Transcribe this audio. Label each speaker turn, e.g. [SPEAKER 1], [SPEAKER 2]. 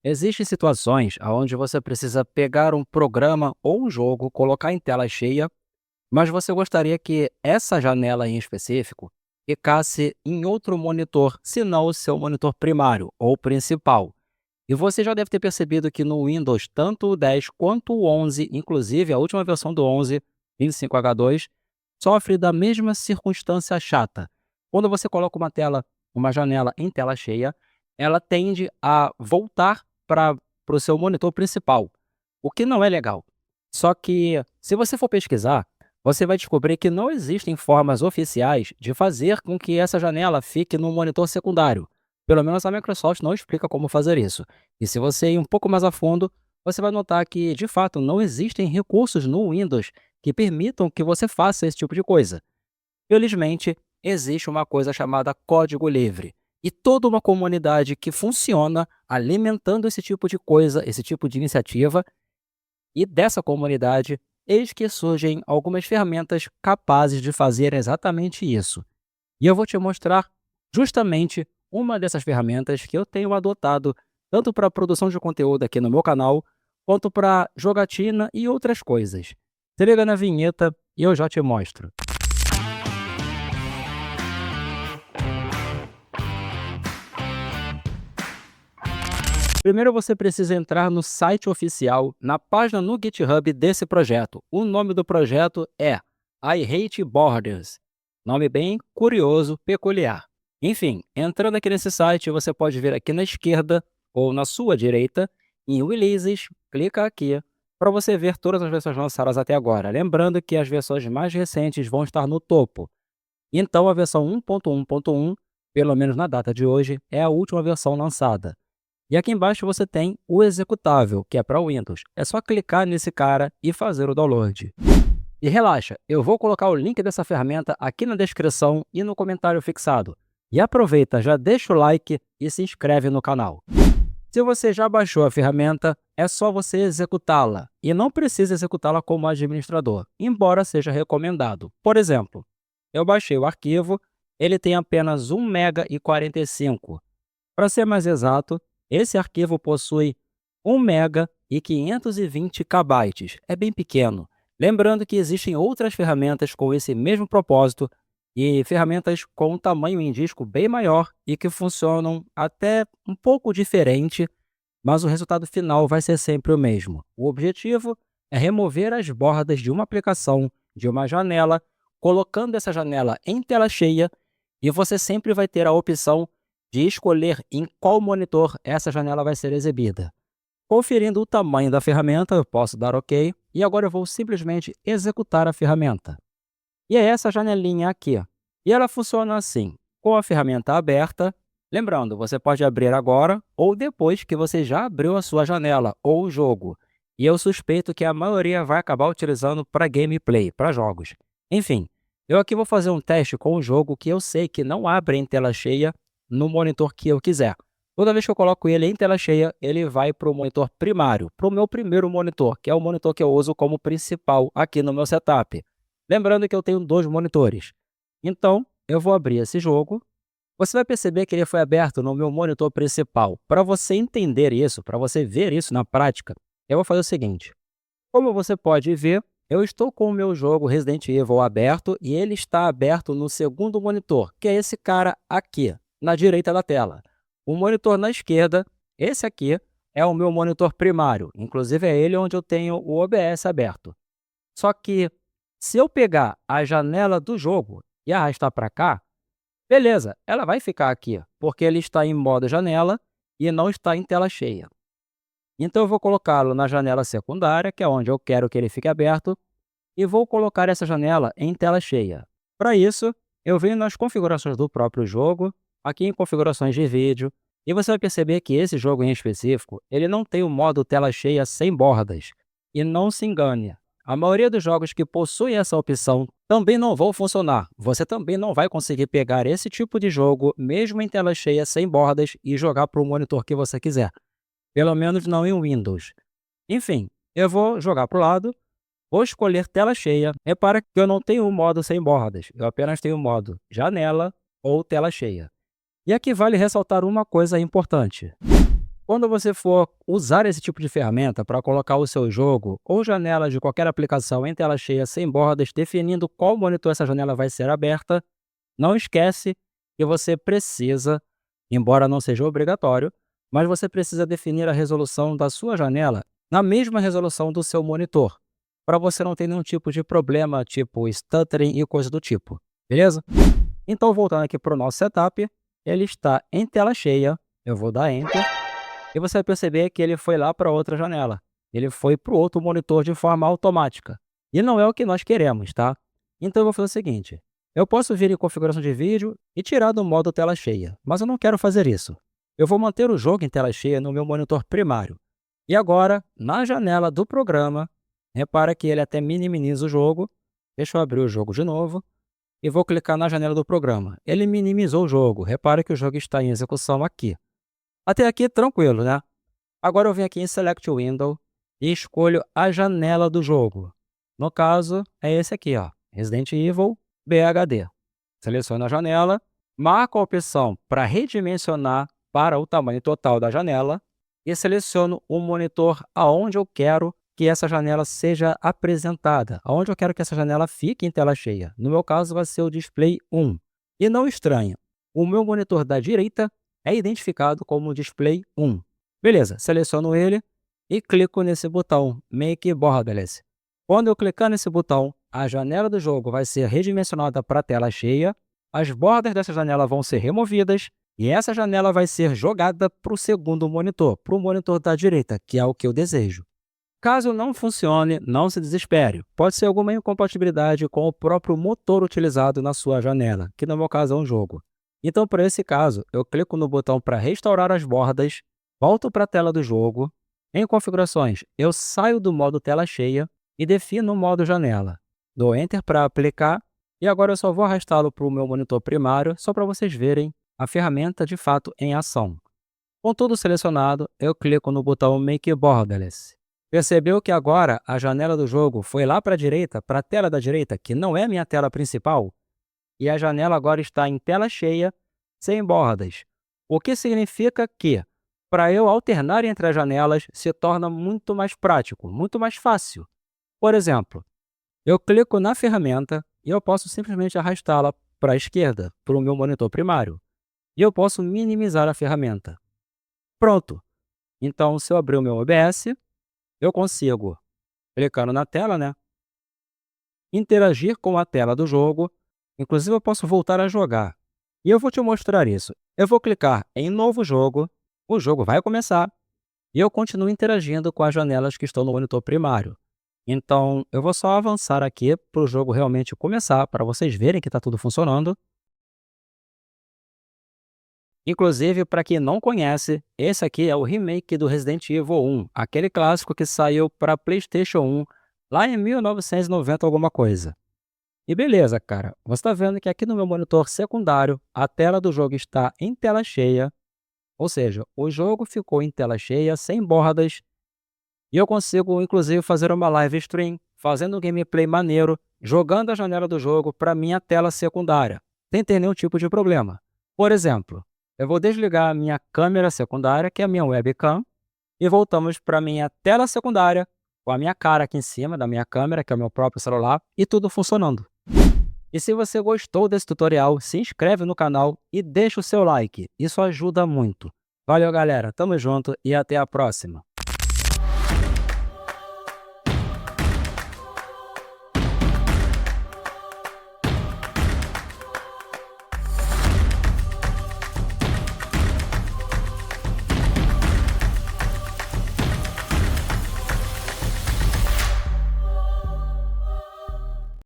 [SPEAKER 1] Existem situações onde você precisa pegar um programa ou um jogo, colocar em tela cheia, mas você gostaria que essa janela em específico ficasse em outro monitor, se não o seu monitor primário ou principal. E você já deve ter percebido que no Windows, tanto o 10 quanto o 11, inclusive a última versão do 11, 25H2, sofre da mesma circunstância chata. Quando você coloca uma janela em tela cheia, ela tende a voltar para o seu monitor principal, o que não é legal. Só que, se você for pesquisar, você vai descobrir que não existem formas oficiais de fazer com que essa janela fique no monitor secundário. Pelo menos a Microsoft não explica como fazer isso. E se você ir um pouco mais a fundo, você vai notar que, de fato, não existem recursos no Windows que permitam que você faça esse tipo de coisa. Felizmente, existe uma coisa chamada código livre e toda uma comunidade que funciona alimentando esse tipo de coisa, esse tipo de iniciativa, e dessa comunidade, eis que surgem algumas ferramentas capazes de fazer exatamente isso. E eu vou te mostrar justamente uma dessas ferramentas que eu tenho adotado tanto para produção de conteúdo aqui no meu canal, quanto para jogatina e outras coisas. Se liga na vinheta e eu já te mostro. Primeiro você precisa entrar no site oficial, na página no GitHub desse projeto. O nome do projeto é I Hate Borders. Nome bem curioso, peculiar. Enfim, entrando aqui nesse site, você pode ver aqui na esquerda ou na sua direita, em Releases, clica aqui para você ver todas as versões lançadas até agora. Lembrando que as versões mais recentes vão estar no topo. Então a versão 1.1.1, pelo menos na data de hoje, é a última versão lançada. E aqui embaixo você tem o executável, que é para Windows. É só clicar nesse cara e fazer o download. E relaxa, eu vou colocar o link dessa ferramenta aqui na descrição e no comentário fixado. E aproveita, já deixa o like e se inscreve no canal. Se você já baixou a ferramenta, é só você executá-la. E não precisa executá-la como administrador, embora seja recomendado. Por exemplo, eu baixei o arquivo, ele tem apenas 1,45 MB. Para ser mais exato, esse arquivo possui 1 MB e 520 KB. É bem pequeno. Lembrando que existem outras ferramentas com esse mesmo propósito e ferramentas com um tamanho em disco bem maior e que funcionam até um pouco diferente, mas o resultado final vai ser sempre o mesmo. O objetivo é remover as bordas de uma aplicação, de uma janela, colocando essa janela em tela cheia, e você sempre vai ter a opção de escolher em qual monitor essa janela vai ser exibida. Conferindo o tamanho da ferramenta, eu posso dar OK, e agora eu vou simplesmente executar a ferramenta. E é essa janelinha aqui. E ela funciona assim, com a ferramenta aberta. Lembrando, você pode abrir agora ou depois que você já abriu a sua janela ou o jogo. E eu suspeito que a maioria vai acabar utilizando para gameplay, para jogos. Enfim, eu aqui vou fazer um teste com o jogo que eu sei que não abre em tela cheia no monitor que eu quiser. Toda vez que eu coloco ele em tela cheia, ele vai para o monitor primário, para o meu primeiro monitor, que é o monitor que eu uso como principal aqui no meu setup. Lembrando que eu tenho 2 monitores. Então, eu vou abrir esse jogo. Você vai perceber que ele foi aberto no meu monitor principal. Para você entender isso, para você ver isso na prática, eu vou fazer o seguinte. Como você pode ver, eu estou com o meu jogo Resident Evil aberto e ele está aberto no segundo monitor, que é esse cara aqui, na direita da tela. O monitor na esquerda, esse aqui, é o meu monitor primário. Inclusive é ele onde eu tenho o OBS aberto. Só que, se eu pegar a janela do jogo e arrastar para cá, beleza, ela vai ficar aqui, porque ele está em modo janela e não está em tela cheia. Então eu vou colocá-lo na janela secundária, que é onde eu quero que ele fique aberto, e vou colocar essa janela em tela cheia. Para isso, eu venho nas configurações do próprio jogo, aqui em configurações de vídeo, e você vai perceber que esse jogo em específico, ele não tem o modo tela cheia sem bordas. E não se engane, a maioria dos jogos que possuem essa opção também não vão funcionar. Você também não vai conseguir pegar esse tipo de jogo, mesmo em tela cheia sem bordas, e jogar para o monitor que você quiser. Pelo menos não em Windows. Enfim, eu vou jogar para o lado, vou escolher tela cheia. Repara que eu não tenho o modo sem bordas, eu apenas tenho o modo janela ou tela cheia. E aqui vale ressaltar uma coisa importante. Quando você for usar esse tipo de ferramenta para colocar o seu jogo ou janela de qualquer aplicação em tela cheia sem bordas, definindo qual monitor essa janela vai ser aberta, não esquece que você precisa, embora não seja obrigatório, mas você precisa definir a resolução da sua janela na mesma resolução do seu monitor, para você não ter nenhum tipo de problema, tipo stuttering e coisa do tipo, beleza? Então, voltando aqui para o nosso setup, ele está em tela cheia, eu vou dar Enter, e você vai perceber que ele foi lá para outra janela. Ele foi para o outro monitor de forma automática. E não é o que nós queremos, tá? Então eu vou fazer o seguinte, eu posso vir em configuração de vídeo e tirar do modo tela cheia, mas eu não quero fazer isso. Eu vou manter o jogo em tela cheia no meu monitor primário. E agora, na janela do programa, repara que ele até minimiza o jogo. Deixa eu abrir o jogo de novo e vou clicar na janela do programa. Ele minimizou o jogo. Repara que o jogo está em execução aqui. Até aqui, tranquilo, né? Agora eu venho aqui em Select Window e escolho a janela do jogo. No caso, é esse aqui, ó, Resident Evil BHD. Seleciono a janela, marco a opção para redimensionar para o tamanho total da janela e seleciono o monitor aonde eu quero que essa janela seja apresentada, aonde eu quero que essa janela fique em tela cheia. No meu caso, vai ser o Display 1. E não estranha, o meu monitor da direita é identificado como Display 1. Beleza, seleciono ele e clico nesse botão Make Borderless. Quando eu clicar nesse botão, a janela do jogo vai ser redimensionada para a tela cheia, as bordas dessa janela vão ser removidas e essa janela vai ser jogada para o segundo monitor, para o monitor da direita, que é o que eu desejo. Caso não funcione, não se desespere. Pode ser alguma incompatibilidade com o próprio motor utilizado na sua janela, que no meu caso é um jogo. Então, para esse caso, eu clico no botão para restaurar as bordas, volto para a tela do jogo. Em configurações, eu saio do modo tela cheia e defino o modo janela. Dou Enter para aplicar e agora eu só vou arrastá-lo para o meu monitor primário, só para vocês verem a ferramenta de fato em ação. Com tudo selecionado, eu clico no botão Make Borderless. Percebeu que agora a janela do jogo foi lá para a direita, para a tela da direita, que não é a minha tela principal? E a janela agora está em tela cheia, sem bordas. O que significa que, para eu alternar entre as janelas, se torna muito mais prático, muito mais fácil. Por exemplo, eu clico na ferramenta e eu posso simplesmente arrastá-la para a esquerda, para o meu monitor primário. E eu posso minimizar a ferramenta. Pronto! Então, se eu abrir o meu OBS, eu consigo, clicando na tela, né, interagir com a tela do jogo. Inclusive, eu posso voltar a jogar. E eu vou te mostrar isso. Eu vou clicar em Novo Jogo, o jogo vai começar, e eu continuo interagindo com as janelas que estão no monitor primário. Então, eu vou só avançar aqui para o jogo realmente começar, para vocês verem que está tudo funcionando. Inclusive, para quem não conhece, esse aqui é o remake do Resident Evil 1, aquele clássico que saiu para PlayStation 1, lá em 1990 alguma coisa. E beleza, cara, você está vendo que aqui no meu monitor secundário, a tela do jogo está em tela cheia, ou seja, o jogo ficou em tela cheia, sem bordas, e eu consigo inclusive fazer uma live stream, fazendo um gameplay maneiro, jogando a janela do jogo para minha tela secundária, sem ter nenhum tipo de problema. Por exemplo, eu vou desligar a minha câmera secundária, que é a minha webcam, e voltamos para a minha tela secundária, com a minha cara aqui em cima da minha câmera, que é o meu próprio celular, e tudo funcionando. E se você gostou desse tutorial, se inscreve no canal e deixa o seu like, isso ajuda muito. Valeu galera, tamo junto e até a próxima.